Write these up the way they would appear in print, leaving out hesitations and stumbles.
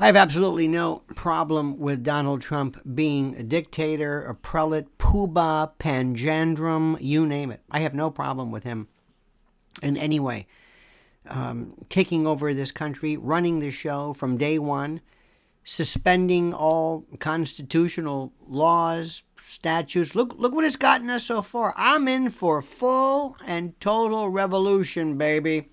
I have absolutely no problem with Donald Trump being a dictator, a prelate, poobah, panjandrum, you name it. I have no problem with him in any way. Taking over this country, running the show from day one, suspending all constitutional laws, statutes. Look what it's gotten us so far. I'm in for full and total revolution, baby.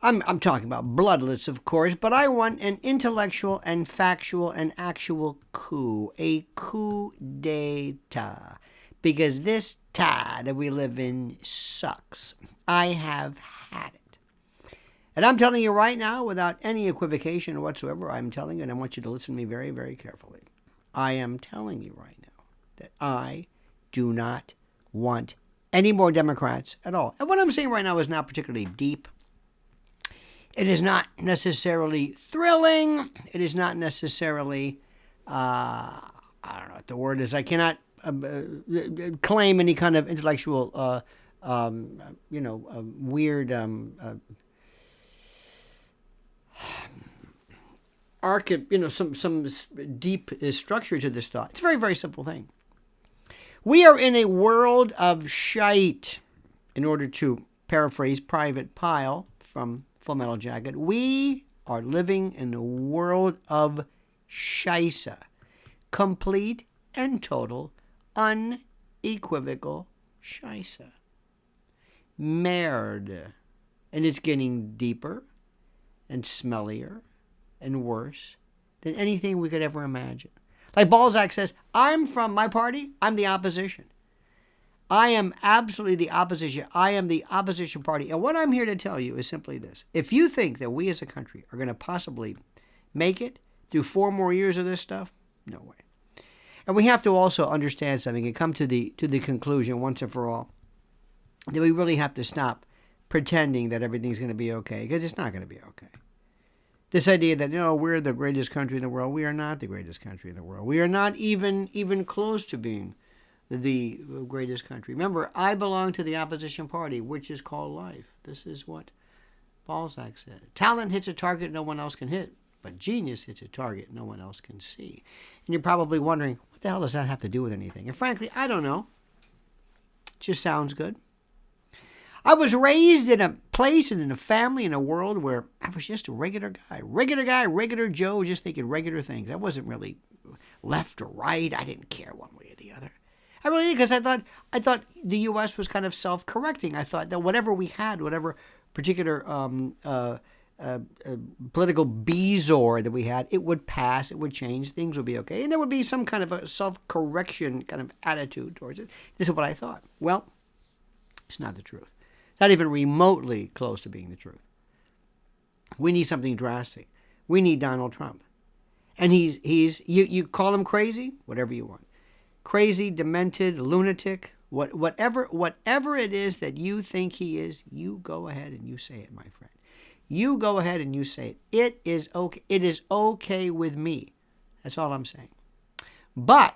I'm talking about bloodless, of course, but I want an intellectual and factual and actual coup, a coup d'etat, because this ta that we live in sucks. I have had it. And I'm telling you right now, without any equivocation whatsoever, I'm telling you, and I want you to listen to me very, very carefully. I am telling you right now that I do not want any more Democrats at all. And what I'm saying right now is not particularly deep. It is not necessarily thrilling. It is not necessarily, I don't know what the word is. I cannot claim any kind of intellectual, weird some deep structure to this thought. It's a very, very simple thing. We are in a world of shite, in order to paraphrase Private Pile from Full Metal Jacket. We are living in a world of scheisse. Complete and total, unequivocal scheisse. Merde. And it's getting deeper and smellier and worse than anything we could ever imagine. Like Balzac says, I'm from my party, I'm the opposition. I am absolutely the opposition. I am the opposition party. And what I'm here to tell you is simply this. If you think that we as a country are going to possibly make it through 4 more years of this stuff, no way. And we have to also understand something and come to the conclusion once and for all that we really have to stop pretending that everything's going to be okay, because it's not going to be okay. This idea that, we're the greatest country in the world. We are not the greatest country in the world. We are not even close to being the greatest country. Remember, I belong to the opposition party, which is called life. This is what Balzac said. Talent hits a target no one else can hit, but genius hits a target no one else can see. And you're probably wondering, what the hell does that have to do with anything? And frankly, I don't know. It just sounds good. I was raised in a place and in a family, in a world where I was just a regular guy, regular Joe, just thinking regular things. I wasn't really left or right. I didn't care one way or the other. I really did, because I thought the U.S. was kind of self-correcting. I thought that whatever we had, whatever particular political bizarre that we had, it would pass, it would change, things would be okay, and there would be some kind of a self-correction kind of attitude towards it. This is what I thought. Well, it's not the truth. Not even remotely close to being the truth. We need something drastic. We need Donald Trump. And he's you call him crazy, whatever you want. Crazy, demented, lunatic, whatever it is that you think he is, you go ahead and you say it, my friend. You go ahead and you say it. It is okay. It is okay with me. That's all I'm saying. But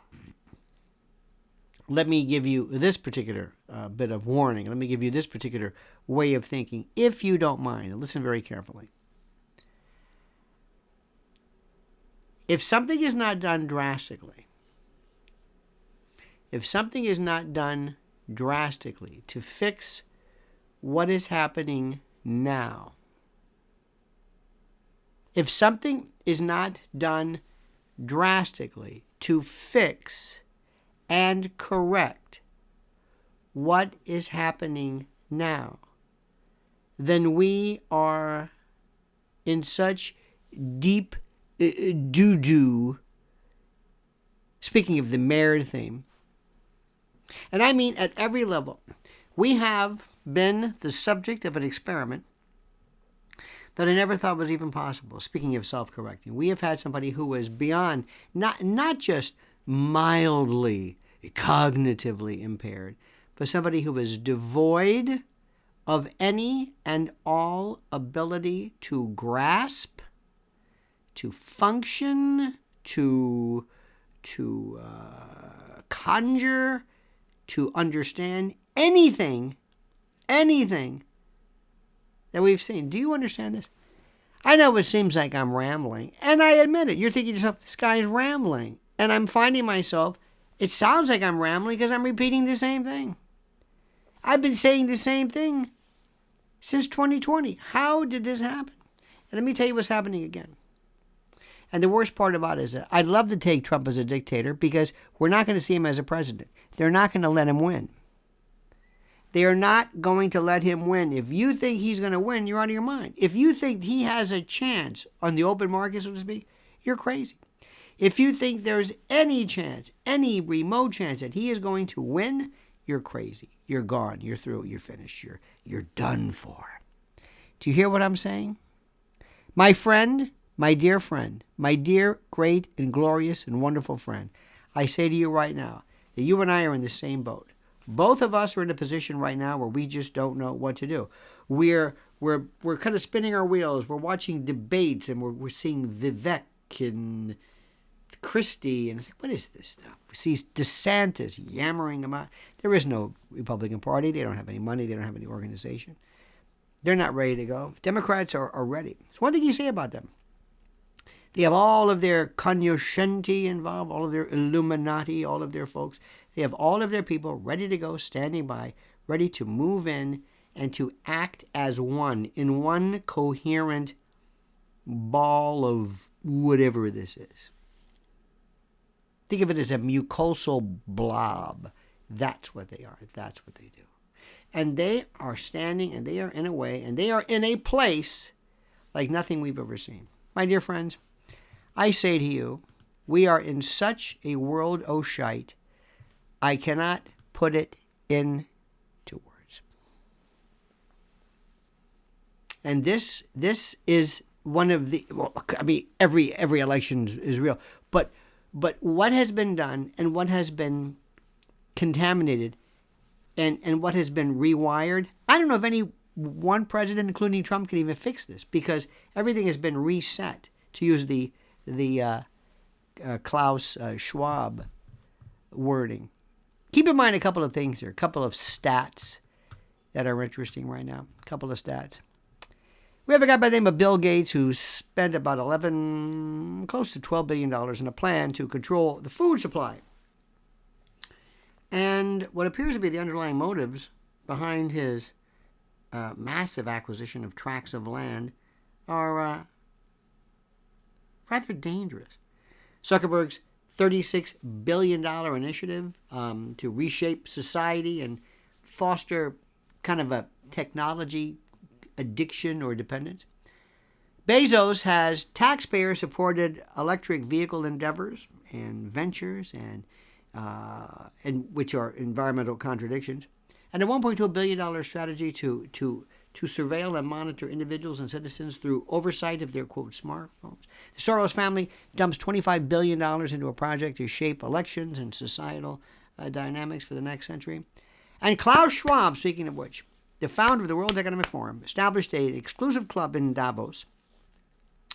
let me give you this particular bit of warning. Let me give you this particular way of thinking, if you don't mind. And listen very carefully. If something is not done drastically, to fix what is happening now, if something is not done drastically to fix and correct what is happening now, then we are in such deep doo-doo, speaking of the marriage theme, and I mean at every level. We have been the subject of an experiment that I never thought was even possible. Speaking of self-correcting, we have had somebody who was beyond, not just mildly cognitively impaired, but somebody who was devoid of any and all ability to grasp, to function, to conjure, to understand anything that we've seen. Do you understand this? I know it seems like I'm rambling, and I admit it. You're thinking to yourself, this guy's rambling. And I'm finding myself, it sounds like I'm rambling because I'm repeating the same thing. I've been saying the same thing since 2020. How did this happen? And let me tell you what's happening again. And the worst part about it is that I'd love to take Trump as a dictator because we're not going to see him as a president. They're not going to let him win. They are not going to let him win. If you think he's going to win, you're out of your mind. If you think he has a chance on the open market, so to speak, you're crazy. If you think there's any chance, any remote chance that he is going to win, you're crazy. You're gone. You're through. You're finished. You're done for. Do you hear what I'm saying? My friend, my dear friend, my dear, great, and glorious and wonderful friend, I say to you right now that you and I are in the same boat. Both of us are in a position right now where we just don't know what to do. We're kind of spinning our wheels. We're watching debates, and we're seeing Vivek and Christie, and it's like, what is this stuff? We see DeSantis yammering about. There is no Republican Party. They don't have any money. They don't have any organization. They're not ready to go. Democrats are ready. So one thing you say about them. They have all of their cognoscenti involved, all of their Illuminati, all of their folks. They have all of their people ready to go, standing by, ready to move in and to act as one, in one coherent ball of whatever this is. Think of it as a mucosal blob. That's what they are. That's what they do. And they are standing, and they are in a way, and they are in a place like nothing we've ever seen. My dear friends, I say to you, we are in such a world o' shite, I cannot put it into words. And this is one of the, well, I mean, every election is real, but what has been done and what has been contaminated and what has been rewired, I don't know if any one president, including Trump, can even fix this because everything has been reset, to use the Klaus Schwab wording. Keep in mind a couple of things here, a couple of stats that are interesting right now, a couple of stats. We have a guy by the name of Bill Gates who spent about close to $12 billion in a plan to control the food supply. And what appears to be the underlying motives behind his massive acquisition of tracts of land are rather dangerous. Zuckerberg's $36 billion initiative to reshape society and foster kind of a technology addiction or dependence. Bezos has taxpayer-supported electric vehicle endeavors and ventures and which are environmental contradictions, and a $1.2 billion strategy to surveil and monitor individuals and citizens through oversight of their, quote, smartphones. The Soros family dumps $25 billion into a project to shape elections and societal dynamics for the next century. And Klaus Schwab, speaking of which, the founder of the World Economic Forum, established an exclusive club in Davos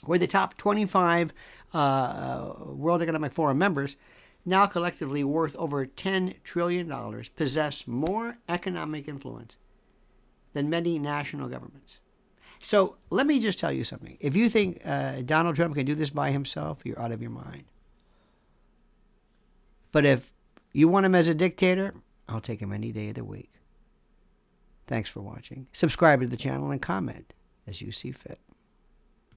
where the top 25 World Economic Forum members, now collectively worth over $10 trillion, possess more economic influence than many national governments. So let me just tell you something. If you think Donald Trump can do this by himself, you're out of your mind. But if you want him as a dictator, I'll take him any day of the week. Thanks for watching. Subscribe to the channel and comment as you see fit.